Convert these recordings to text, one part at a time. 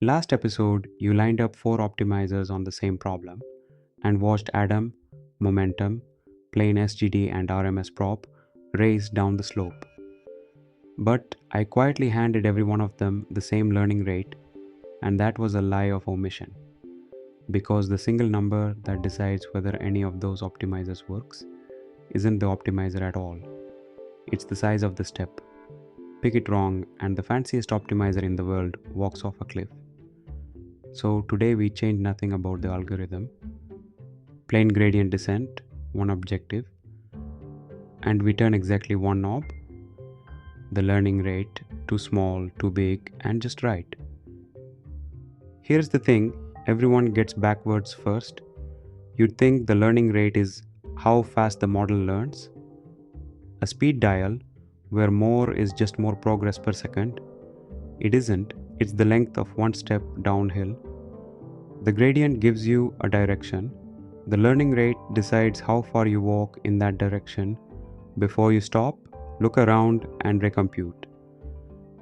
Last episode, you lined up 4 optimizers on the same problem and watched Adam, Momentum, Plain SGD, and RMSProp race down the slope. But I quietly handed every one of them the same learning rate, and that was a lie of omission. Because the single number that decides whether any of those optimizers works isn't the optimizer at all. It's the size of the step. Pick it wrong, and the fanciest optimizer in the world walks off a cliff. So today we change nothing about the algorithm. Plain gradient descent, one objective, and we turn exactly one knob, the learning rate, too small, too big, and just right. Here's the thing, everyone gets backwards first. You'd think the learning rate is how fast the model learns. A speed dial, where more is just more progress per second. It isn't, it's the length of one step downhill. The gradient gives you a direction. The learning rate decides how far you walk in that direction before you stop, look around, and recompute.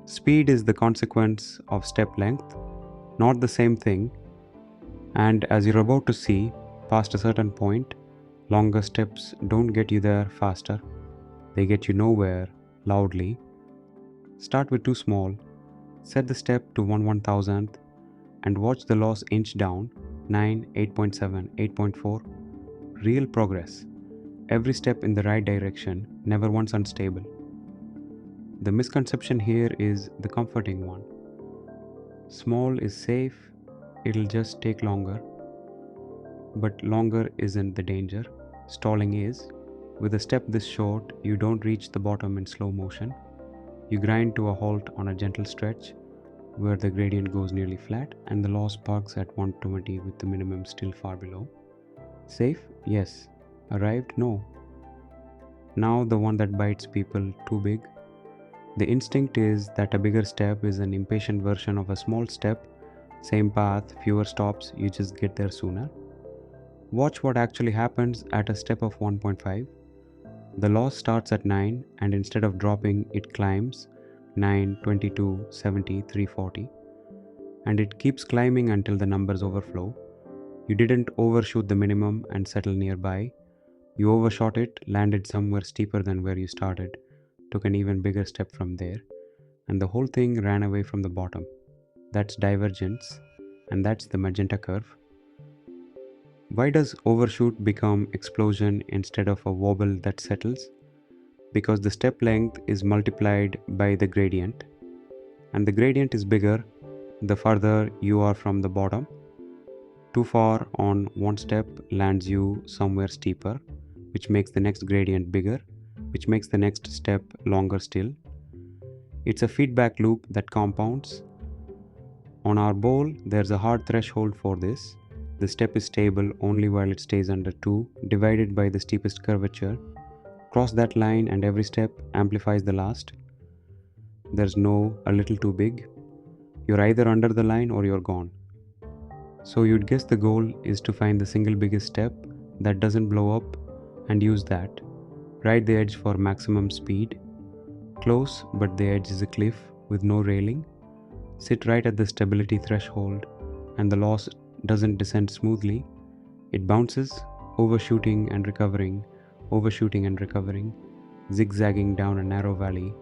Speed is the consequence of step length, not the same thing. And as you're about to see, past a certain point, longer steps don't get you there faster. They get you nowhere, loudly. Start with too small, set the step to 1/1000th, and watch the loss inch down 9, 8.7, 8.4. Real progress. Every step in the right direction, never once unstable. The misconception here is the comforting one. Small is safe, it'll just take longer. But longer isn't the danger, stalling is. With a step this short, you don't reach the bottom in slow motion. You grind to a halt on a gentle stretch where the gradient goes nearly flat and the loss parks at 120 with the minimum still far below. Safe? Yes. Arrived? No. Now the one that bites people too big. The instinct is that a bigger step is an impatient version of a small step, same path, fewer stops, you just get there sooner. Watch what actually happens at a step of 1.5. The loss starts at 9 and instead of dropping, it climbs 9, 22, 70, 340. And it keeps climbing until the numbers overflow. You didn't overshoot the minimum and settle nearby. You overshot it, landed somewhere steeper than where you started, took an even bigger step from there, and the whole thing ran away from the bottom. That's divergence, and that's the magenta curve. Why does overshoot become explosion instead of a wobble that settles? Because the step length is multiplied by the gradient, and the gradient is bigger the farther you are from the bottom. Too far on one step lands you somewhere steeper, which makes the next gradient bigger, which makes the next step longer still. It's a feedback loop that compounds. On our bowl, there's a hard threshold for this. The step is stable only while it stays under 2, divided by the steepest curvature. Cross that line and every step amplifies the last. There's no a little too big. You're either under the line or you're gone. So you'd guess the goal is to find the single biggest step that doesn't blow up and use that. Ride the edge for maximum speed. Close, but the edge is a cliff with no railing. Sit right at the stability threshold and the loss doesn't descend smoothly. It bounces, overshooting and recovering, zigzagging down a narrow valley,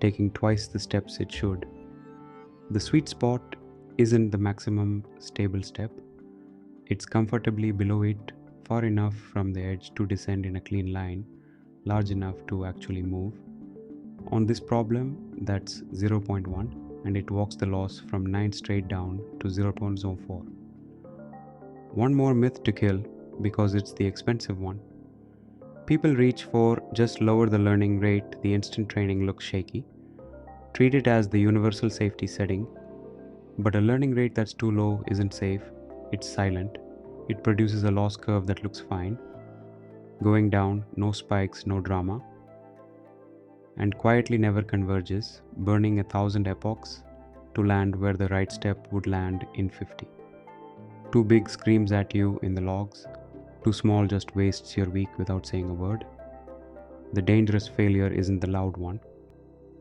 taking twice the steps it should. The sweet spot isn't the maximum stable step. It's comfortably below it, far enough from the edge to descend in a clean line, large enough to actually move. On this problem, that's 0.1, and it walks the loss from 9 straight down to 0.04. One more myth to kill, because it's the expensive one. People reach for just lower the learning rate, the instant training looks shaky. Treat it as the universal safety setting. But a learning rate that's too low isn't safe, it's silent. It produces a loss curve that looks fine. Going down, no spikes, no drama. And quietly never converges, burning 1,000 epochs to land where the right step would land in 50. Too big screams at you in the logs, too small just wastes your week without saying a word. The dangerous failure isn't the loud one.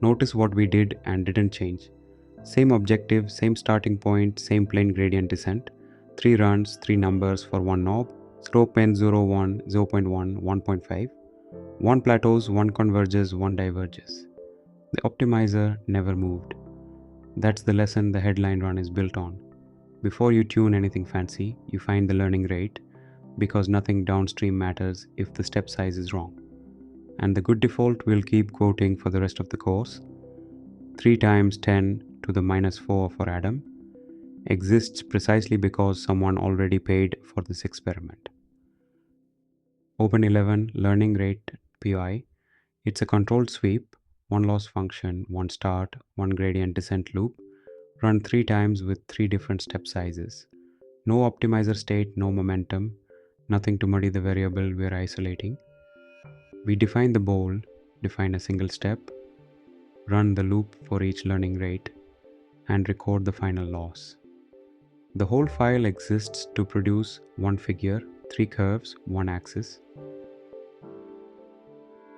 Notice what we did and didn't change. Same objective, same starting point, same plane gradient descent. 3 runs, 3 numbers for 1 knob. Slope n 0, 1, 0.1, 1.5. 1 plateaus, 1 converges, 1 diverges. The optimizer never moved. That's the lesson the headline run is built on. Before you tune anything fancy, you find the learning rate, because nothing downstream matters if the step size is wrong. And the good default we'll keep quoting for the rest of the course, 3 times 10 to the minus 4 for Adam, exists precisely because someone already paid for this experiment. Open11 learning rate PI, it's a controlled sweep, 1 loss function, 1 start, 1 gradient descent loop, run 3 times with 3 different step sizes. No optimizer state, no momentum, nothing to muddy the variable we're isolating. We define the bowl, define a single step, run the loop for each learning rate, and record the final loss. The whole file exists to produce 1 figure, 3 curves, 1 axis.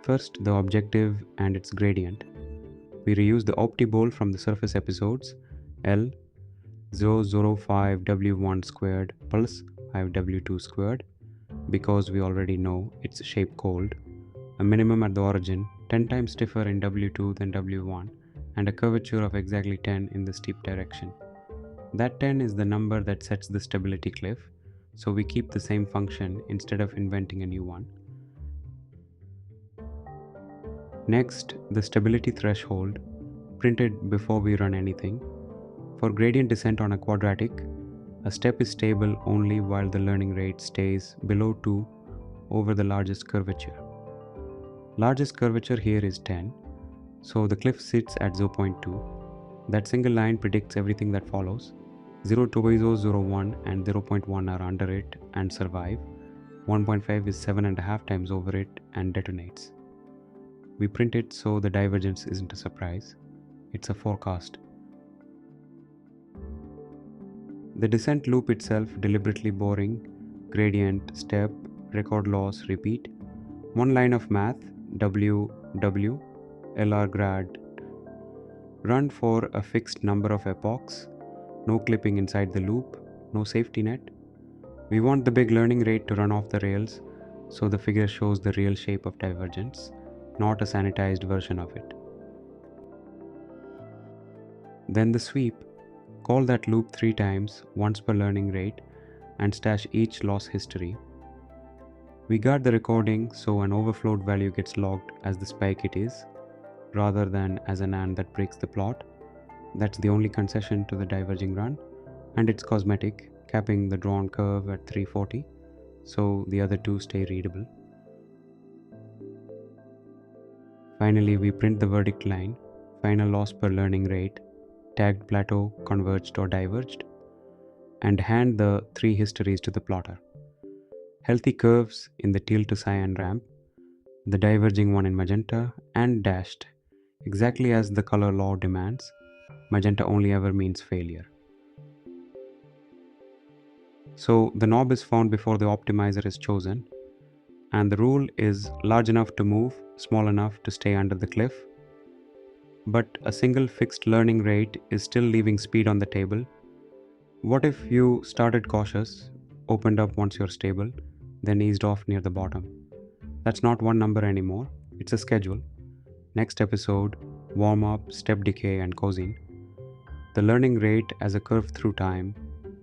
First, the objective and its gradient. We reuse the OptiBowl from the surface episodes, L 005W1 squared plus 5W2 squared, because we already know its shape cold, a minimum at the origin, 10 times stiffer in W2 than W1, and a curvature of exactly 10 in the steep direction. That 10 is the number that sets the stability cliff, so we keep the same function instead of inventing a new one. Next, the stability threshold, printed before we run anything. For gradient descent on a quadratic, a step is stable only while the learning rate stays below 2 over the largest curvature. Largest curvature here is 10, so the cliff sits at 0.2. That single line predicts everything that follows. 0.2001 and 0.1 are under it and survive. 1.5 is 7.5 times over it and detonates. We print it so the divergence isn't a surprise, it's a forecast. The descent loop itself deliberately boring, gradient, step, record loss, repeat. 1 line of math, W, W, LR grad. Run for a fixed number of epochs, no clipping inside the loop, no safety net. We want the big learning rate to run off the rails, so the figure shows the real shape of divergence, not a sanitized version of it. Then the sweep. Call that loop 3 times, once per learning rate, and stash each loss history. We guard the recording so an overflowed value gets logged as the spike it is, rather than as an AND that breaks the plot. That's the only concession to the diverging run, and it's cosmetic, capping the drawn curve at 340, so the other two stay readable. Finally, we print the verdict line, final loss per learning rate, tagged plateau, converged or diverged, and hand the 3 histories to the plotter. Healthy curves in the teal to cyan ramp, the diverging one in magenta, and dashed, exactly as the color law demands. Magenta only ever means failure. So the knob is found before the optimizer is chosen, and the rule is large enough to move, small enough to stay under the cliff. But a single fixed learning rate is still leaving speed on the table. What if you started cautious, opened up once you're stable, then eased off near the bottom? That's not one number anymore, it's a schedule. Next episode, warm up, step decay, and cosine. The learning rate as a curve through time,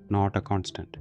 not a constant.